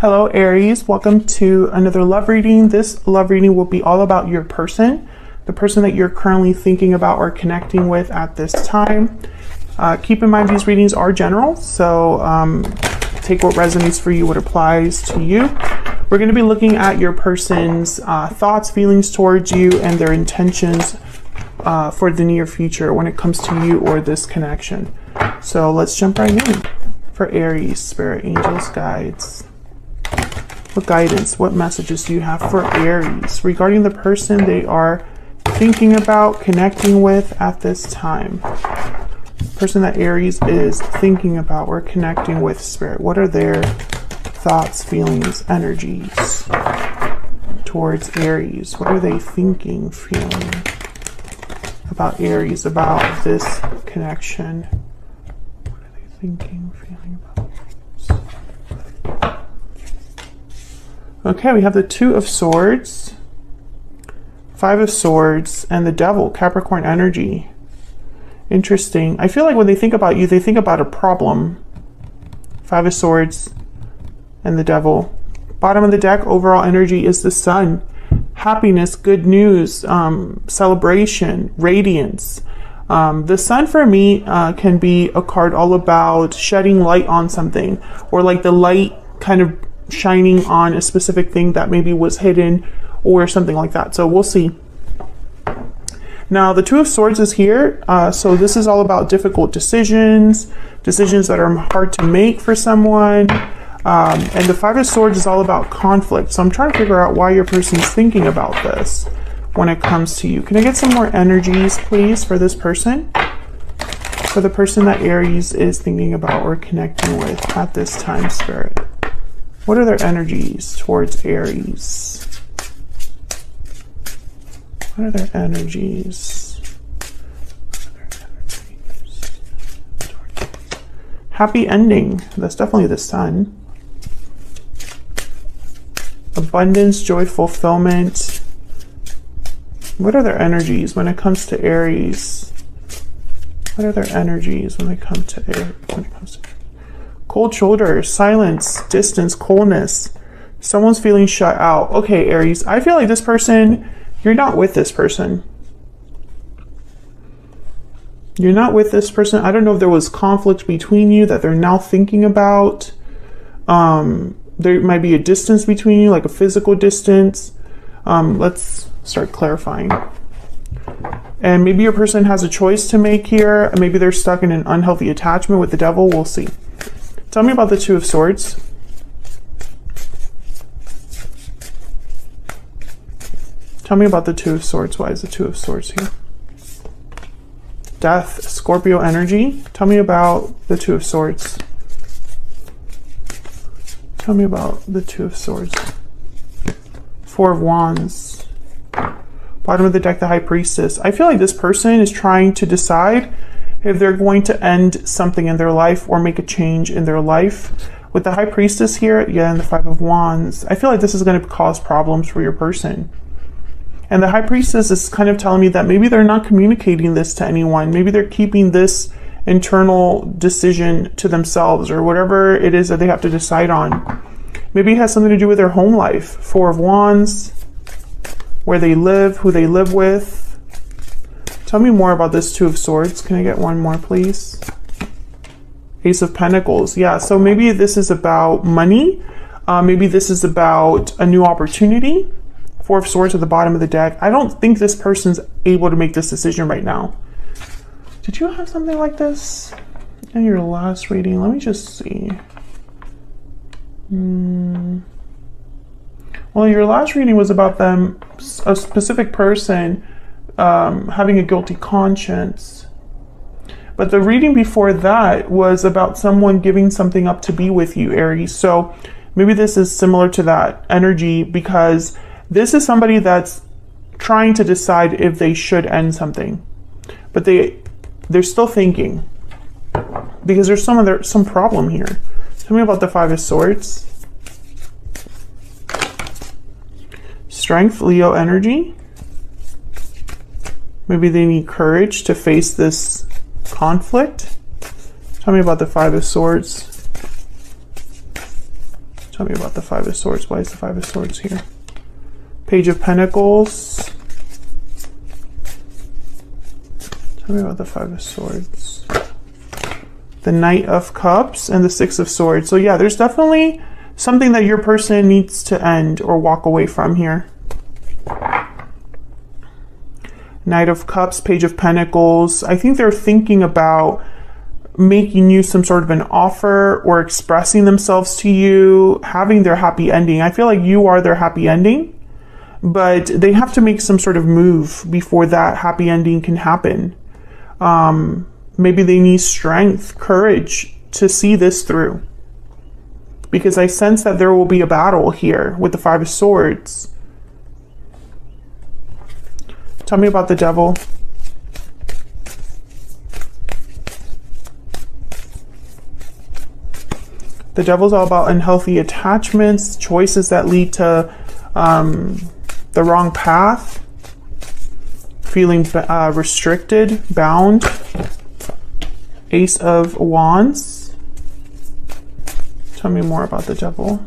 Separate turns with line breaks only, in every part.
Hello Aries, welcome to another love reading. This love reading will be all about your person, the person that you're currently thinking about or connecting with at this time. Keep in mind these readings are general, so take what resonates for you, what applies to you. We're going to be looking at your person's thoughts, feelings towards you, and their intentions for the near future when it comes to you or this connection. So let's jump right in. For Aries, spirit, angels, guides. What guidance, what messages do you have for Aries regarding the person they are thinking about, connecting with at this time? Person that Aries is thinking about or connecting with, spirit. What are their thoughts, feelings, energies towards Aries? What are they thinking, feeling about Aries, about this connection? What are they thinking, feeling about Aries? Okay, we have the Two of Swords, Five of Swords, and the Devil, Capricorn energy. Interesting. I feel like when they think about you, they think about a problem. Five of Swords and the Devil. Bottom of the deck, overall energy is the Sun. Happiness, good news, celebration, radiance. The Sun for me can be a card all about shedding light on something, or like the light kind of shining on a specific thing that maybe was hidden or something like that. So we'll see. Now the Two of Swords is here. So this is all about difficult decisions that are hard to make for someone. And the Five of Swords is all about conflict. So I'm trying to figure out why your person's thinking about this when it comes to you. Can I get some more energies, please, for this person? For the person that Aries is thinking about or connecting with at this time, spirit. What are their energies towards Aries? What are their energies? Happy ending. That's definitely the Sun. Abundance, joy, fulfillment. What are their energies when it comes to Aries? What are their energies when it comes to Aries? Cold shoulders, silence, distance, coldness. Someone's feeling shut out. Okay, Aries, I feel like this person, you're not with this person. You're not with this person. I don't know if there was conflict between you that they're now thinking about. There might be a distance between you, like a physical distance. Let's start clarifying. And maybe your person has a choice to make here. Maybe they're stuck in an unhealthy attachment with the Devil. We'll see. Tell me about the Two of Swords. Tell me about the Two of Swords. Why is the Two of Swords here? Death, Scorpio energy. Tell me about the Two of Swords. Tell me about the Two of Swords. Four of Wands. Bottom of the deck, the High Priestess. I feel like this person is trying to decide if they're going to end something in their life or make a change in their life. With the High Priestess here, yeah, and the Five of Wands, I feel like this is going to cause problems for your person. And the High Priestess is kind of telling me that maybe they're not communicating this to anyone. Maybe they're keeping this internal decision to themselves, or whatever it is that they have to decide on. Maybe it has something to do with their home life. Four of Wands, where they live, who they live with. Tell me more about this Two of Swords. Can I get one more, please? Ace of Pentacles. Yeah, so maybe this is about money. Maybe this is about a new opportunity. Four of Swords at the bottom of the deck. I don't think this person's able to make this decision right now. Did you have something like this in your last reading? Let me just see. Well, your last reading was about them, a specific person, having a guilty conscience. But the reading before that was about someone giving something up to be with you, Aries. So maybe this is similar to that energy, because this is somebody that's trying to decide if they should end something. But they're still thinking, because there's some problem here. Tell me about the Five of Swords. Strength, Leo energy. Maybe they need courage to face this conflict. Tell me about the Five of Swords. Tell me about the Five of Swords. Why is the Five of Swords here? Page of Pentacles. Tell me about the Five of Swords. The Knight of Cups and the Six of Swords. So yeah, there's definitely something that your person needs to end or walk away from here. Knight of Cups, Page of Pentacles. I think they're thinking about making you some sort of an offer or expressing themselves to you, having their happy ending. I feel like you are their happy ending, but they have to make some sort of move before that happy ending can happen. Maybe they need strength, courage to see this through. Because I sense that there will be a battle here with the Five of Swords. Tell me about the Devil. The Devil's all about unhealthy attachments, choices that lead to the wrong path, feeling restricted, bound. Ace of Wands. Tell me more about the Devil.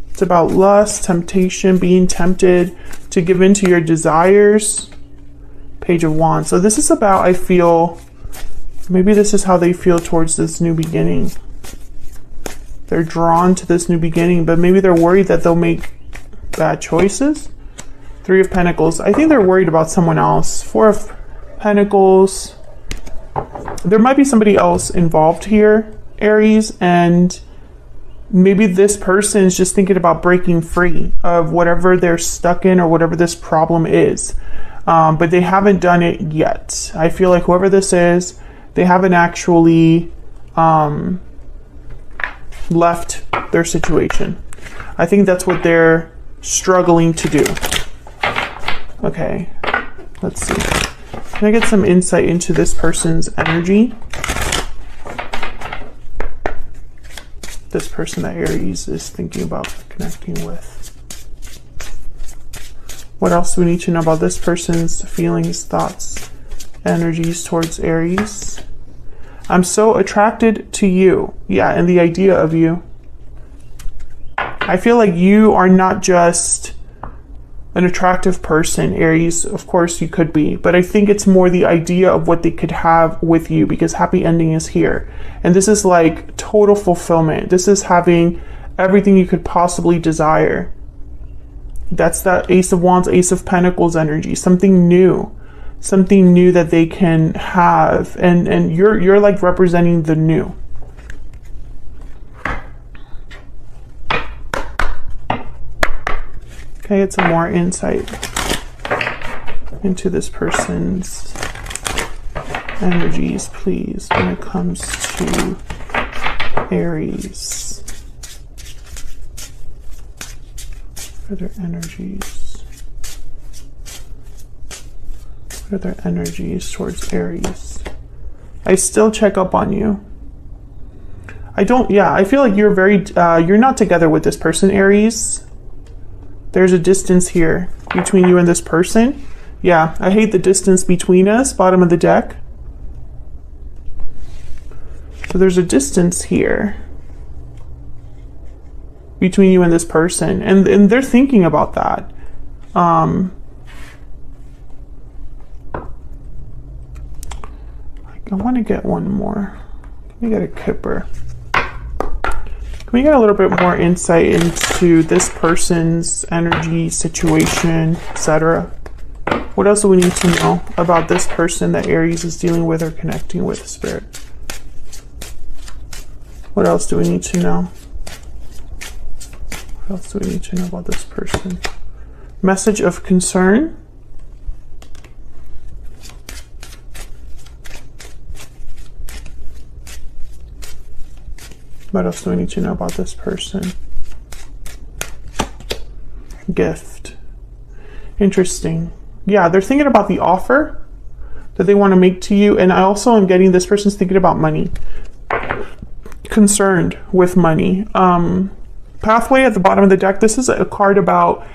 It's about lust, temptation, being tempted to give in to your desires. Page of Wands. So this is about, I feel, maybe this is how they feel towards this new beginning. They're drawn to this new beginning, but maybe they're worried that they'll make bad choices. Three of Pentacles. I think they're worried about someone else. Four of Pentacles. There might be somebody else involved here, Aries, and maybe this person is just thinking about breaking free of whatever they're stuck in or whatever this problem is. But they haven't done it yet. I feel like whoever this is, they haven't actually left their situation. I think that's what they're struggling to do. Okay, let's see. Can I get some insight into this person's energy? This person that Aries is thinking about connecting with. What else do we need to know about this person's feelings, thoughts, energies towards Aries? I'm so attracted to you. Yeah, and the idea of you. I feel like you are not just an attractive person, Aries. Of course you could be, but I think it's more the idea of what they could have with you, because happy ending is here. And this is like total fulfillment. This is having everything you could possibly desire. That's that Ace of Wands, Ace of Pentacles energy, something new that they can have. And you're like representing the new. Okay, get some more insight into this person's energies, please, when it comes to Aries. What are their energies? What are their energies towards Aries? I still check up on you. I feel like you're you're not together with this person, Aries. There's a distance here between you and this person. Yeah, I hate the distance between us, bottom of the deck. So there's a distance here between you and this person. And they're thinking about that. I want to get one more. Let me get a Kipper. Can we get a little bit more insight into this person's energy, situation, etc.? What else do we need to know about this person that Aries is dealing with or connecting with, Spirit? What else do we need to know? What else do we need to know about this person? Message of concern. What else do we need to know about this person? Gift. Interesting. Yeah, they're thinking about the offer that they want to make to you. And I also am getting this person's thinking about money. Concerned with money. Pathway at the bottom of the deck. This is a card about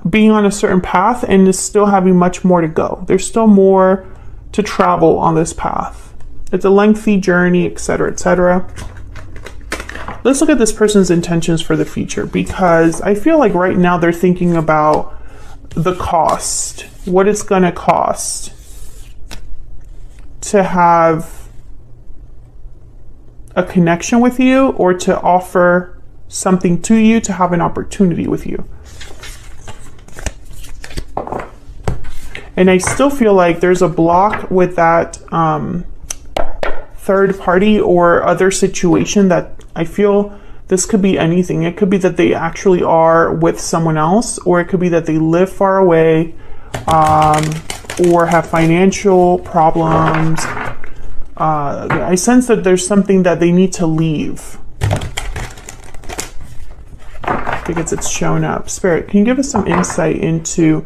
being on a certain path and is still having much more to go. There's still more to travel on this path. It's a lengthy journey, etc., etc. Let's look at this person's intentions for the future, because I feel like right now they're thinking about the cost, what it's going to cost to have a connection with you, or to offer something to you, to have an opportunity with you. And I still feel like there's a block with that third party or other situation that I feel this could be anything. It could be that they actually are with someone else, or it could be that they live far away, or have financial problems. I sense that there's something that they need to leave. Because it's shown up. Spirit, can you give us some insight into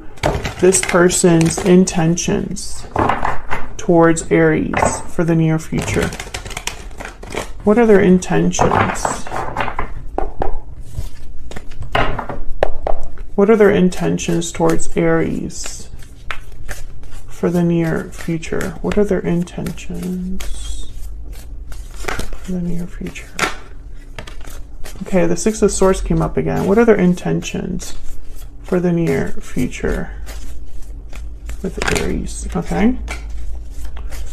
this person's intentions towards Aries for the near future? What are their intentions? What are their intentions towards Aries for the near future? What are their intentions for the near future? Okay, the Six of Swords came up again. What are their intentions for the near future with Aries? Okay.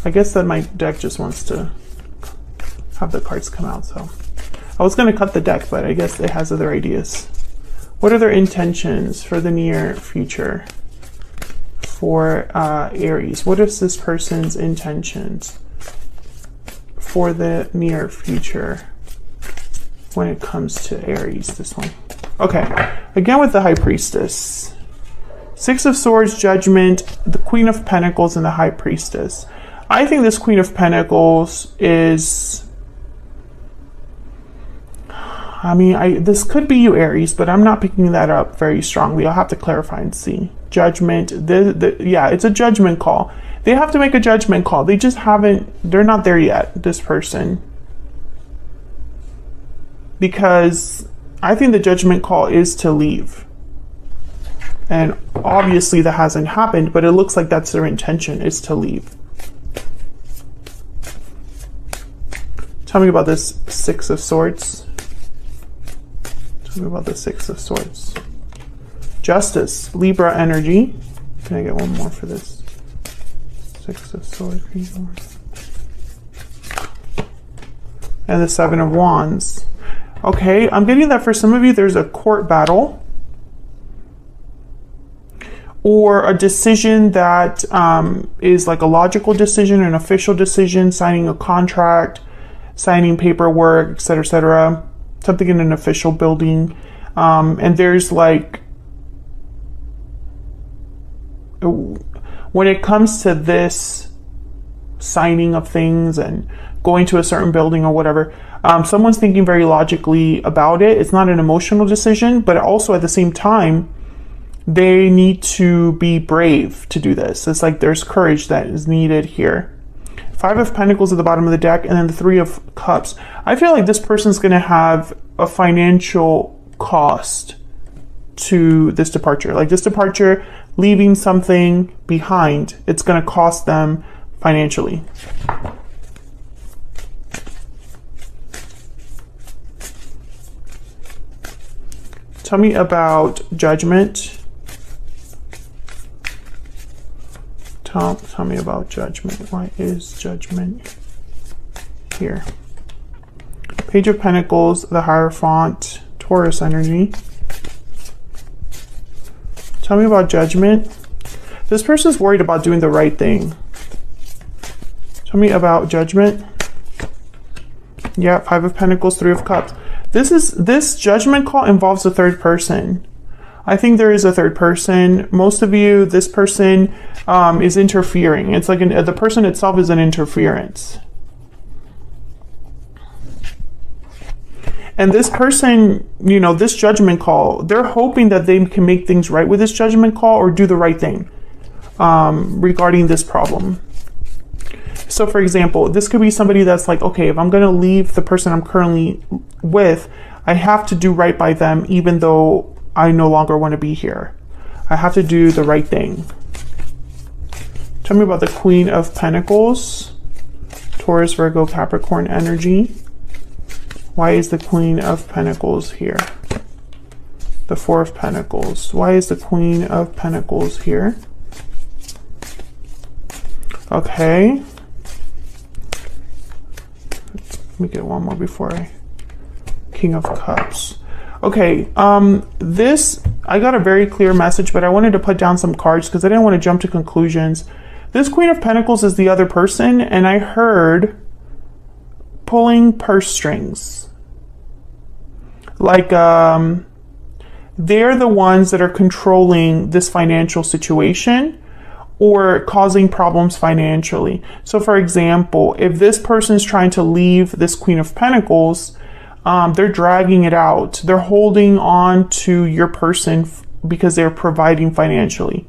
I guess that my deck just wants to have the cards come out, so. I was going to cut the deck, but I guess it has other ideas. What are their intentions for the near future for Aries? What is this person's intentions for the near future when it comes to Aries? This one. Okay, again with the High Priestess. Six of Swords, Judgment, the Queen of Pentacles, and the High Priestess. I think this Queen of Pentacles is... I mean, this could be you, Aries, but I'm not picking that up very strongly. I'll have to clarify and see. Judgment, yeah, it's a judgment call. They have to make a judgment call. They just haven't, they're not there yet, this person. Because I think the judgment call is to leave. And obviously that hasn't happened, but it looks like that's their intention, is to leave. Tell me about this Six of Swords. Tell me about the Six of Swords. Justice, Libra energy. Can I get one more for this? Six of Swords. And the Seven of Wands. Okay, I'm getting that for some of you, there's a court battle. Or a decision that is like a logical decision, an official decision, signing a contract, signing paperwork, etc., etc. Something in an official building. And there's like, when it comes to this signing of things and going to a certain building or whatever, someone's thinking very logically about it. It's not an emotional decision, but also at the same time, they need to be brave to do this. It's like there's courage that is needed here. Five of Pentacles at the bottom of the deck, and then the Three of Cups. I feel like this person's going to have a financial cost to this departure. Like this departure, leaving something behind, it's going to cost them financially. Tell me about Judgment. Tell me about Judgment. Why is Judgment here? Page of Pentacles, the Hierophant, Taurus energy. Tell me about Judgment. This person's worried about doing the right thing. Tell me about Judgment. Yeah, Five of Pentacles, Three of Cups. This judgment call involves a third person. I think there is a third person. Most of you, this person is interfering. It's like the person itself is an interference. And this person, you know, this judgment call, they're hoping that they can make things right with this judgment call or do the right thing regarding this problem. So for example, this could be somebody that's like, okay, if I'm going to leave the person I'm currently with, I have to do right by them, even though I no longer want to be here. I have to do the right thing. Tell me about the Queen of Pentacles, Taurus, Virgo, Capricorn energy. Why is the Queen of Pentacles here? The Four of Pentacles. Why is the Queen of Pentacles here? Okay. Let me get one more before I... King of Cups. Okay, this, I got a very clear message, but I wanted to put down some cards because I didn't want to jump to conclusions. This Queen of Pentacles is the other person, and I heard pulling purse strings. Like, they're the ones that are controlling this financial situation or causing problems financially. So for example, if this person is trying to leave this Queen of Pentacles, they're dragging it out. They're holding on to your person because they're providing financially.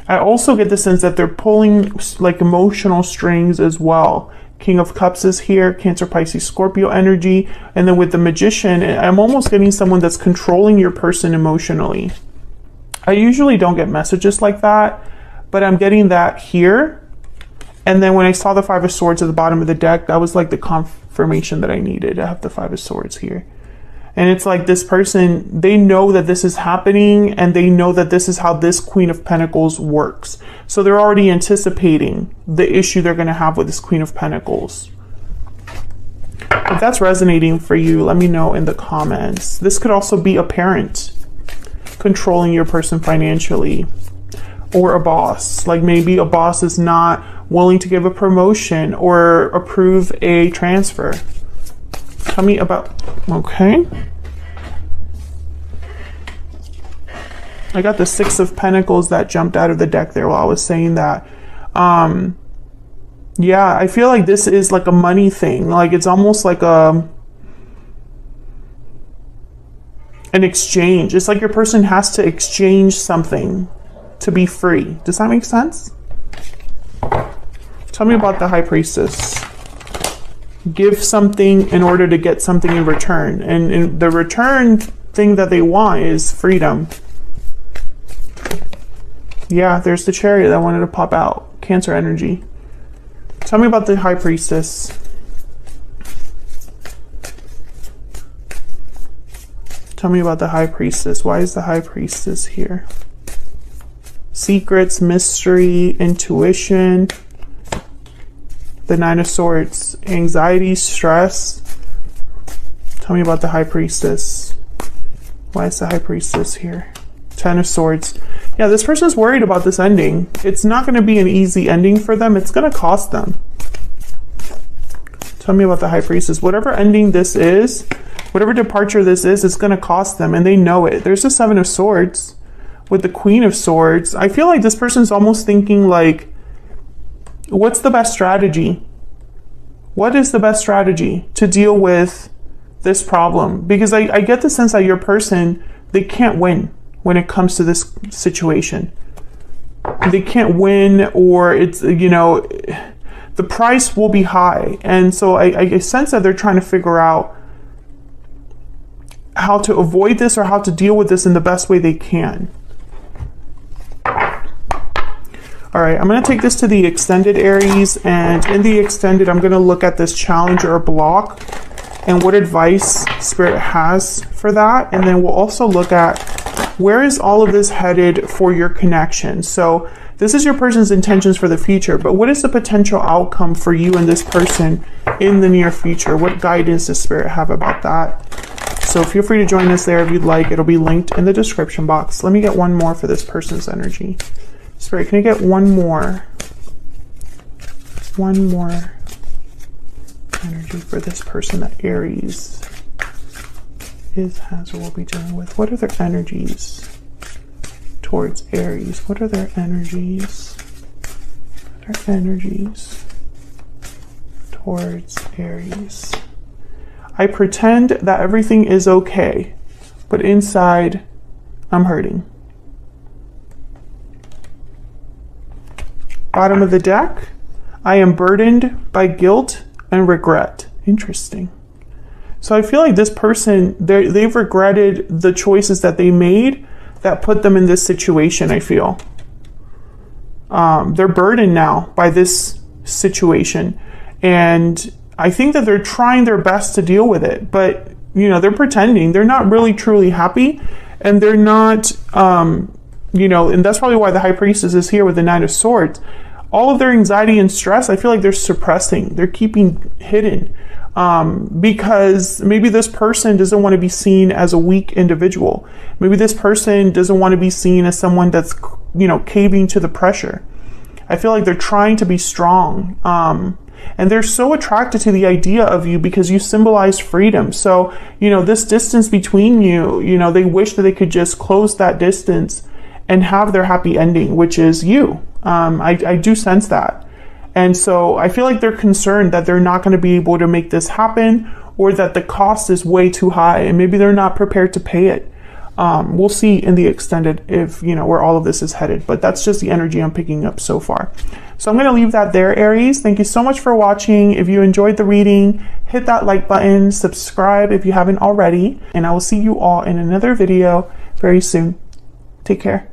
I also get the sense that they're pulling like emotional strings as well. King of Cups is here, Cancer, Pisces, Scorpio energy. And then with the Magician, I'm almost getting someone that's controlling your person emotionally. I usually don't get messages like that, but I'm getting that here. And then when I saw the Five of Swords at the bottom of the deck, that was like the confirmation that I needed. I have the Five of Swords here. And it's like this person, they know that this is happening and they know that this is how this Queen of Pentacles works. So they're already anticipating the issue they're going to have with this Queen of Pentacles. If that's resonating for you, let me know in the comments. This could also be a parent controlling your person financially, or a boss. Like maybe a boss is not willing to give a promotion or approve a transfer. Tell me about, okay. I got the Six of Pentacles that jumped out of the deck there while I was saying that. Yeah, I feel like this is like a money thing. Like it's almost like an exchange. It's like your person has to exchange something to be free. Does that make sense? Tell me about the High Priestess. Give something in order to get something in return. And the return thing that they want is freedom. Yeah, there's the Chariot that wanted to pop out. Cancer energy. Tell me about the High Priestess. Tell me about the High Priestess. Why is the High Priestess here? Secrets, mystery, intuition. The Nine of Swords. Anxiety, stress. Tell me about the High Priestess. Why is the High Priestess here? Ten of Swords. Yeah, this person's worried about this ending. It's not going to be an easy ending for them. It's going to cost them. Tell me about the High Priestess. Whatever ending this is, whatever departure this is, it's going to cost them, and they know it. There's the Seven of Swords with the Queen of Swords. I feel like this person's almost thinking like, what's the best strategy? What is the best strategy to deal with this problem? Because I get the sense that your person, they can't win when it comes to this situation. They can't win, or it's, you know, the price will be high. And so I sense that they're trying to figure out how to avoid this or how to deal with this in the best way they can. All right, I'm going to take this to the extended Aries, and in the extended, I'm going to look at this challenge or block and what advice Spirit has for that. And then we'll also look at where is all of this headed for your connection. So this is your person's intentions for the future, but what is the potential outcome for you and this person in the near future? What guidance does Spirit have about that? So feel free to join us there if you'd like. It'll be linked in the description box. Let me get one more for this person's energy. Spirit, can I get one more? One more energy for this person that Aries has or will be dealing with. What are their energies towards Aries? What are their energies? Their energies towards Aries. I pretend that everything is okay, but inside I'm hurting. Bottom of the deck, I am burdened by guilt and regret. Interesting. So I feel like this person, they've regretted the choices that they made that put them in this situation, I feel. They're burdened now by this situation. And I think that they're trying their best to deal with it, but you know, they're pretending. They're not really truly happy, and they're not, you know, and that's probably why the High Priestess is here with the Knight of Swords. All of their anxiety and stress, I feel like they're suppressing, they're keeping hidden, because maybe this person doesn't want to be seen as a weak individual. Maybe this person doesn't want to be seen as someone that's, you know, caving to the pressure. I feel like they're trying to be strong. And they're so attracted to the idea of you because you symbolize freedom. So, you know, this distance between you, you know, they wish that they could just close that distance and have their happy ending, which is you. I do sense that. And so I feel like they're concerned that they're not going to be able to make this happen, or that the cost is way too high and maybe they're not prepared to pay it. We'll see in the extended if, you know, where all of this is headed, but that's just the energy I'm picking up so far. So I'm going to leave that there, Aries. Thank you so much for watching. If you enjoyed the reading, hit that like button, subscribe if you haven't already, and I will see you all in another video very soon. Take care.